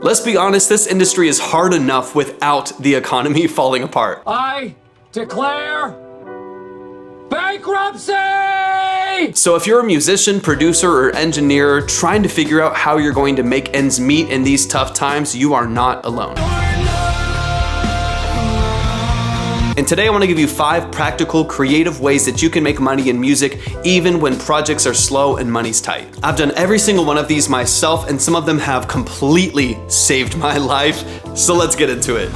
Let's be honest, this industry is hard enough without the economy falling apart. I declare bankruptcy! So if you're a musician, producer, or engineer trying to figure out how you're going to make ends meet in these tough times, you are not alone. And today I want to give you 5 practical, creative ways that you can make money in music even when projects are slow and money's tight. I've done every single one of these myself, and some of them have completely saved my life. So let's get into it.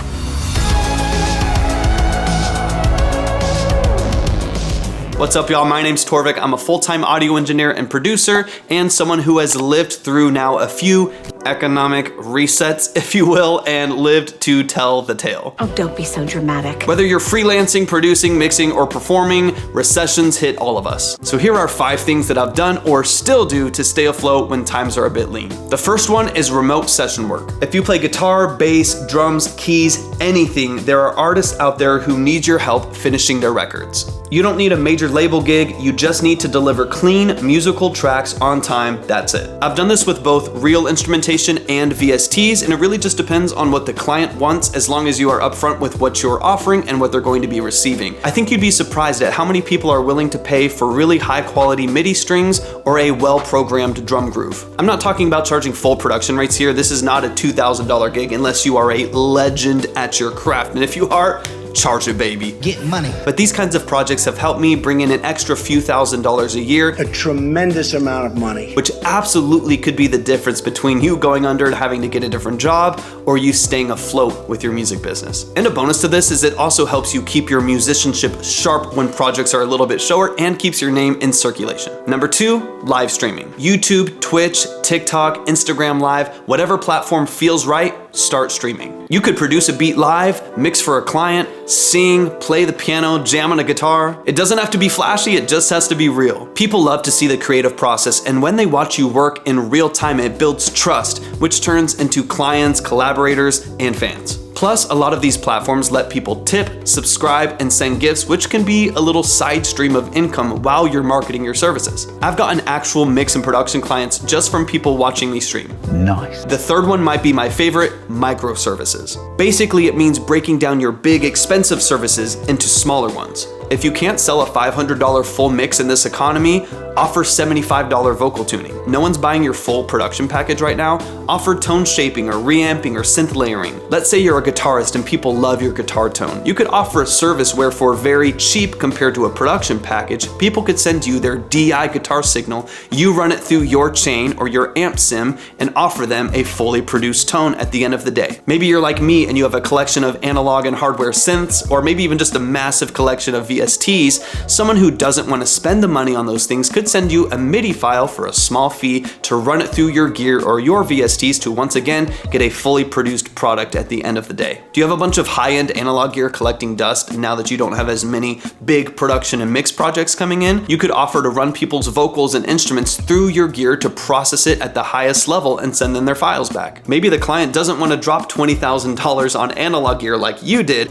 What's up, y'all? My name's Torvik. I'm a full-time audio engineer and producer, and someone who has lived through now a few economic resets, if you will, and lived to tell the tale. Oh, don't be so dramatic. Whether you're freelancing, producing, mixing, or performing, recessions hit all of us. So here are 5 things that I've done or still do to stay afloat when times are a bit lean. The first one is remote session work. If you play guitar, bass, drums, keys, anything, there are artists out there who need your help finishing their records. You don't need a major label gig, you just need to deliver clean musical tracks on time, that's it. I've done this with both real instrumentation and VSTs, and it really just depends on what the client wants as long as you are upfront with what you're offering and what they're going to be receiving. I think you'd be surprised at how many people are willing to pay for really high quality MIDI strings or a well-programmed drum groove. I'm not talking about charging full production rates here. This is not a $2,000 gig unless you are a legend at your craft, and if you are, charge it, baby. Get money. But these kinds of projects have helped me bring in an extra few $1,000s a year. A tremendous amount of money. Which absolutely could be the difference between you going under and having to get a different job or you staying afloat with your music business. And a bonus to this is it also helps you keep your musicianship sharp when projects are a little bit slower and keeps your name in circulation. Number 2, live streaming. YouTube, Twitch, TikTok, Instagram Live, whatever platform feels right, start streaming. You could produce a beat live, mix for a client, sing, play the piano, jam on a guitar. It doesn't have to be flashy, it just has to be real. People love to see the creative process, and when they watch you work in real time, it builds trust, which turns into clients, collaborators, and fans. Plus, a lot of these platforms let people tip, subscribe, and send gifts, which can be a little side stream of income while you're marketing your services. I've gotten actual mix and production clients just from people watching me stream. Nice. The third one might be my favorite, microservices. Basically, it means breaking down your big, expensive services into smaller ones. If you can't sell a $500 full mix in this economy, offer $75 vocal tuning. No one's buying your full production package right now. Offer tone shaping or reamping or synth layering. Let's say you're a guitarist and people love your guitar tone. You could offer a service where for very cheap compared to a production package, people could send you their DI guitar signal, you run it through your chain or your amp sim and offer them a fully produced tone at the end of the day. Maybe you're like me and you have a collection of analog and hardware synths, or maybe even just a massive collection of VSTs. Someone who doesn't want to spend the money on those things could send you a MIDI file for a small fee to run it through your gear or your VSTs to once again get a fully produced product at the end of the day. Do you have a bunch of high-end analog gear collecting dust now that you don't have as many big production and mix projects coming in? You could offer to run people's vocals and instruments through your gear to process it at the highest level and send them their files back. Maybe the client doesn't want to drop $20,000 on analog gear like you did,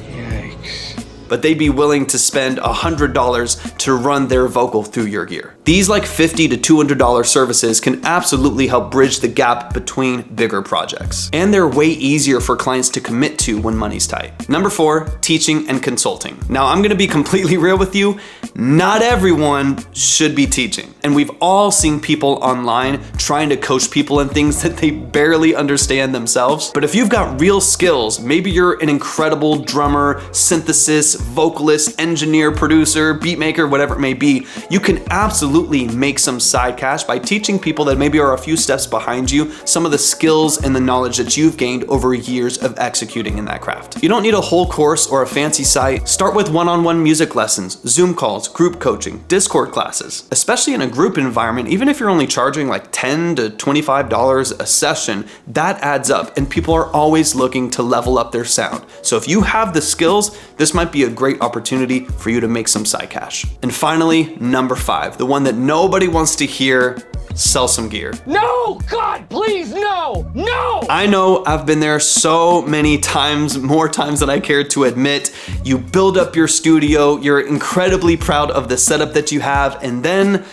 but they'd be willing to spend $100 to run their vocal through your gear. These like $50 to $200 services can absolutely help bridge the gap between bigger projects. And they're way easier for clients to commit to when money's tight. Number 4, teaching and consulting. Now I'm gonna be completely real with you, not everyone should be teaching. And we've all seen people online trying to coach people in things that they barely understand themselves. But if you've got real skills, maybe you're an incredible drummer, synthesis, vocalist, engineer, producer, beat maker, whatever it may be, you can absolutely make some side cash by teaching people that maybe are a few steps behind you some of the skills and the knowledge that you've gained over years of executing in that craft. You don't need a whole course or a fancy site. Start with one-on-one music lessons, Zoom calls, group coaching, Discord classes. Especially in a group environment, even if you're only charging like $10 to $25 a session, that adds up, and people are always looking to level up their sound. So if you have the skills, this might be a great opportunity for you to make some side cash. And finally, number 5, the one that nobody wants to hear, sell some gear. No, God, please, no, no! I know I've been there so many times, more times than I care to admit. You build up your studio, you're incredibly proud of the setup that you have, and then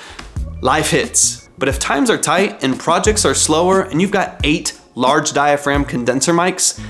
life hits. But if times are tight and projects are slower and you've got 8 large diaphragm condenser mics?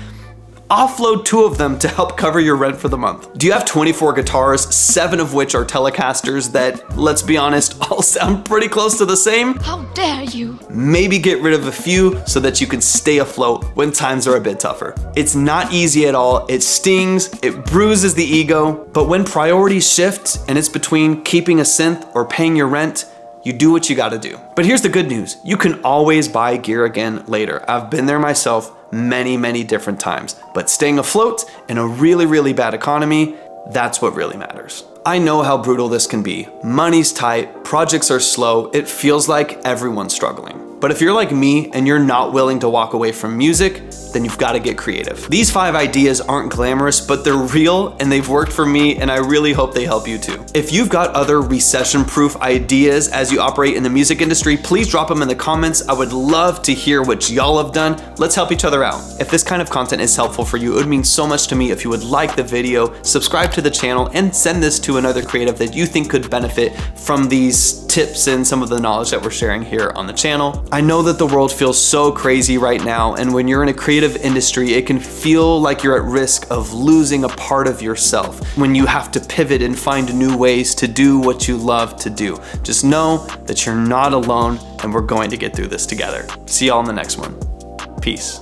Offload 2 of them to help cover your rent for the month. Do you have 24 guitars, 7 of which are Telecasters that, let's be honest, all sound pretty close to the same? How dare you? Maybe get rid of a few so that you can stay afloat when times are a bit tougher. It's not easy at all, it stings, it bruises the ego, but when priorities shift and it's between keeping a synth or paying your rent, you do what you gotta do. But here's the good news. You can always buy gear again later. I've been there myself many different times. But staying afloat in a really bad economy, that's what really matters. I know how brutal this can be. Money's tight, projects are slow, it feels like everyone's struggling. But if you're like me and you're not willing to walk away from music, then you've got to get creative. These 5 ideas aren't glamorous, but they're real and they've worked for me, and I really hope they help you too. If you've got other recession-proof ideas as you operate in the music industry, please drop them in the comments. I would love to hear what y'all have done. Let's help each other out. If this kind of content is helpful for you, it would mean so much to me if you would like the video, subscribe to the channel, and send this to another creative that you think could benefit from these tips and some of the knowledge that we're sharing here on the channel. I know that the world feels so crazy right now, and when you're in a creative industry, it can feel like you're at risk of losing a part of yourself when you have to pivot and find new ways to do what you love to do. Just know that you're not alone, and we're going to get through this together. See y'all in the next one. Peace.